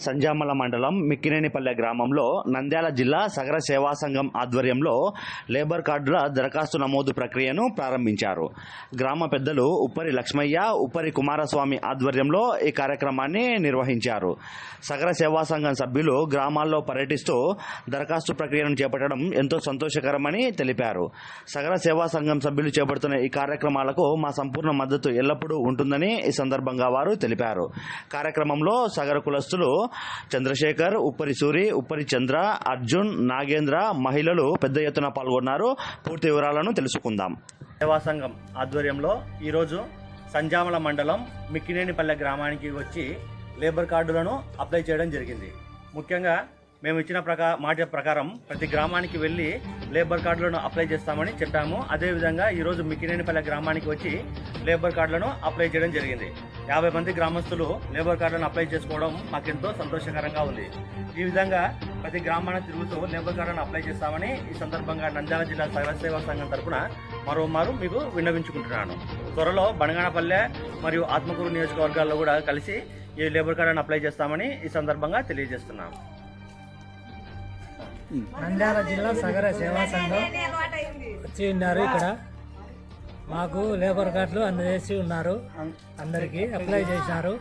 సంజామల మండలం మిక్కినేనిపల్లె గ్రామంలో నంద్యాల జిల్లా సగర సేవా సంఘం ఆధ్వర్యంలో లేబర్ కార్డుల దరఖాస్తు నమోదు ప్రక్రియను ప్రారంభించారు. గ్రామ పెద్దలు ఉప్పరి లక్ష్మయ్య, ఉప్పరి కుమారస్వామి ఆధ్వర్యంలో ఈ కార్యక్రమాన్ని నిర్వహించారు. సగర సేవా సంఘం సభ్యులు గ్రామాల్లో పర్యటిస్తూ దరఖాస్తు ప్రక్రియను చేపట్టడం ఎంతో సంతోషకరమని తెలిపారు. సగర సేవా సంఘం సభ్యులు చేపడుతున్న ఈ కార్యక్రమాలకు మా సంపూర్ణ మద్దతు ఎల్లప్పుడూ ఉంటుందని ఈ సందర్భంగా వారు తెలిపారు. కార్యక్రమంలో సగర కులస్తులు చంద్రశేఖర్, ఉప్పరి సూరి, ఉప్పరి చంద్ర, అర్జున్, నాగేంద్ర, మహిళలు పెద్ద ఎత్తున పాల్గొన్నారు. పూర్తి వివరాలను తెలుసుకుందాం. సేవా సంఘం ఆధ్వర్యంలో ఈరోజు సంజామల మండలం మిక్కినేనిపల్లె గ్రామానికి వచ్చి లేబర్ కార్డులను అప్లై చేయడం జరిగింది. ముఖ్యంగా మేము ఇచ్చిన మాట ప్రకారం ప్రతి గ్రామానికి వెళ్ళి లేబర్ కార్డులను అప్లై చేస్తామని చెప్పాము. అదేవిధంగా ఈరోజు మిక్కినేనిపల్లె గ్రామానికి వచ్చి లేబర్ కార్డులను అప్లై చేయడం జరిగింది. 50 మంది గ్రామస్తులు లేబర్ కార్డులను అప్లై చేసుకోవడం మాకెంతో సంతోషకరంగా ఉంది. ఈ విధంగా ప్రతి గ్రామాన్ని తిరుగుతూ లేబర్ కార్డులను అప్లై చేస్తామని ఈ సందర్భంగా నంద్యాల జిల్లా సగర సేవా సంఘం తరఫున మరోమారు మీకు విన్నవించుకుంటున్నాను. త్వరలో బనగానపల్లె మరియు ఆత్మకూరు నియోజకవర్గాల్లో కూడా కలిసి ఈ లేబర్ కార్డులను అప్లై చేస్తామని ఈ సందర్భంగా తెలియజేస్తున్నాము. నంద్యాల జిల్లా సగర సేవా సంఘం వచ్చి ఉన్నారు. ఇక్కడ మాకు లేబర్ కార్డులు అందజేసి ఉన్నారు. అందరికీ అప్లై చేశారు.